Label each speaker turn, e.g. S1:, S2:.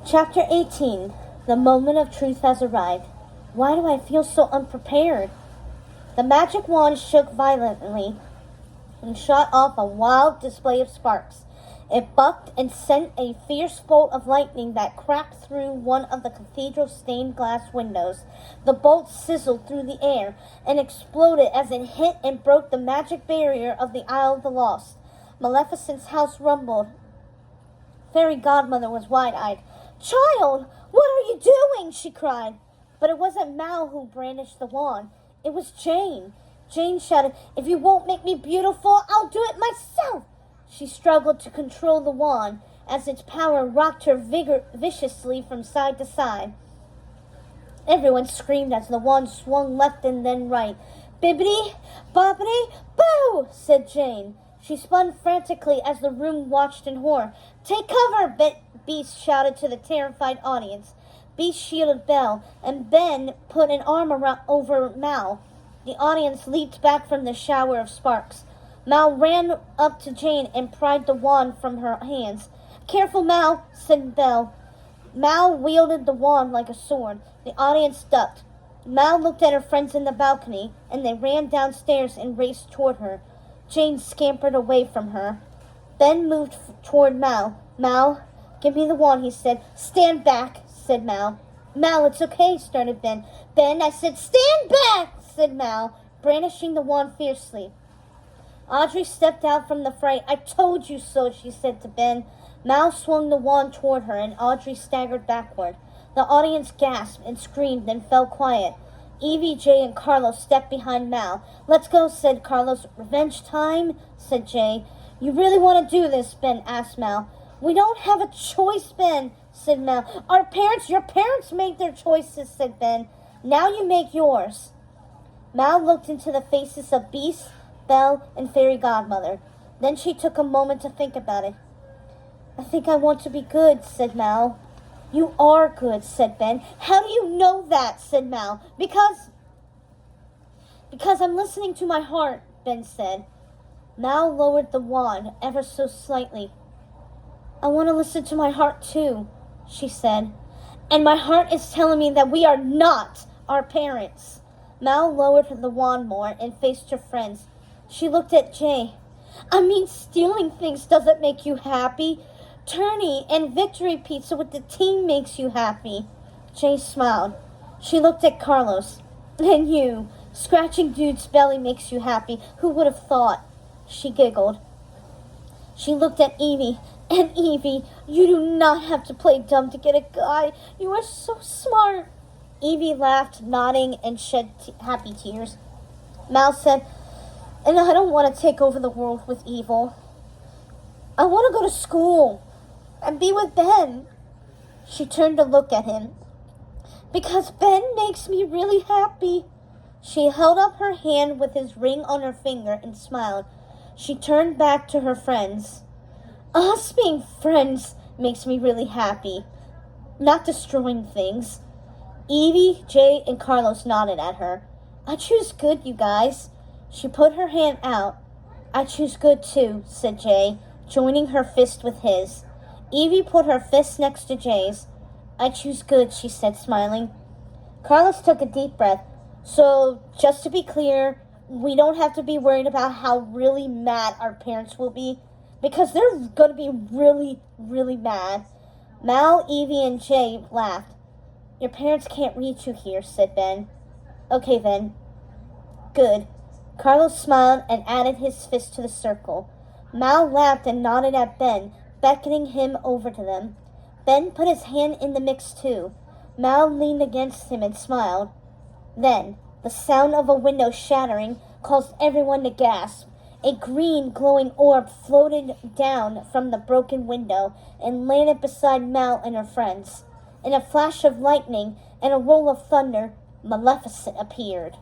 S1: Chapter 18. The moment of truth has arrived. Why do I feel so unprepared? The magic wand shook violently and shot off a wild display of sparks. It bucked and sent a fierce bolt of lightning that cracked through one of the cathedral's stained glass windows. The bolt sizzled through the air and exploded as it hit and broke the magic barrier of the Isle of the Lost. Maleficent's house rumbled. Fairy Godmother was wide-eyed. "Child, what are you doing?" she cried. But it wasn't Mal who brandished the wand. It was Jane. Jane shouted, "If you won't make me beautiful, I'll do it myself." She struggled to control the wand as its power rocked her viciously from side to side. Everyone screamed as the wand swung left and then right. "Bibbidi, bobbidi, boo!" said Jane. She spun frantically as the room watched in horror. "Take cover!" Beast shouted to the terrified audience. Beast shielded Belle, and Ben put an arm over Mal. The audience leaped back from the shower of sparks. Mal ran up to Jane and pried the wand from her hands. "Careful, Mal," said Belle. Mal wielded the wand like a sword. The audience ducked. Mal looked at her friends in the balcony, and they ran downstairs and raced toward her. Jane scampered away from her. Ben moved toward Mal. "Mal, give me the wand," he said. "Stand back," said Mal. "Mal, it's okay," started Ben. "Ben, I said stand back," said Mal, brandishing the wand fiercely. Audrey stepped out from the fray. "I told you so," she said to Ben. Mal swung the wand toward her, and Audrey staggered backward. The audience gasped and screamed, then fell quiet. Evie, Jay, and Carlos stepped behind Mal. "Let's go," said Carlos. "Revenge time?" said Jay. "You really want to do this?" Ben asked Mal. "We don't have a choice, Ben," said Mal. Your parents made their choices," said Ben. "Now you make yours." Mal looked into the faces of Beast, Belle, and Fairy Godmother. Then she took a moment to think about it. "I think I want to be good," said Mal. "You are good," said Ben. "How do you know that?" said Mal. Because I'm listening to my heart," Ben said. Mal lowered the wand ever so slightly. "I want to listen to my heart too," she said. "And my heart is telling me that we are not our parents." Mal lowered the wand more and faced her friends. She looked at Jay. "I mean, stealing things doesn't make you happy. Tourney and victory pizza with the team makes you happy." Jay smiled. She looked at Carlos. "And you, scratching dude's belly makes you happy. Who would have thought?" She giggled. She looked at Evie. "And Evie, you do not have to play dumb to get a guy. You are so smart." Evie laughed, nodding, and shed happy tears. Mal said, "And I don't want to take over the world with evil. I want to go to school and be with Ben." She turned to look at him. "Because Ben makes me really happy." She held up her hand with his ring on her finger and smiled. She turned back to her friends. "Us being friends makes me really happy. Not destroying things." Evie, Jay, and Carlos nodded at her. "I choose good, you guys." She put her hand out. "I choose good too," said Jay, joining her fist with his. Evie put her fist next to Jay's. "I choose good," she said, smiling. Carlos took a deep breath. "So, just to be clear, we don't have to be worried about how really mad our parents will be, because they're going to be really, really mad." Mal, Evie, and Jay laughed. "Your parents can't reach you here," said Ben. "Okay then. Good." Carlos smiled and added his fist to the circle. Mal laughed and nodded at Ben, beckoning him over to them. Ben put his hand in the mix too. Mal leaned against him and smiled. Then, the sound of a window shattering caused everyone to gasp. A green, glowing orb floated down from the broken window and landed beside Mal and her friends. In a flash of lightning and a roll of thunder, Maleficent appeared.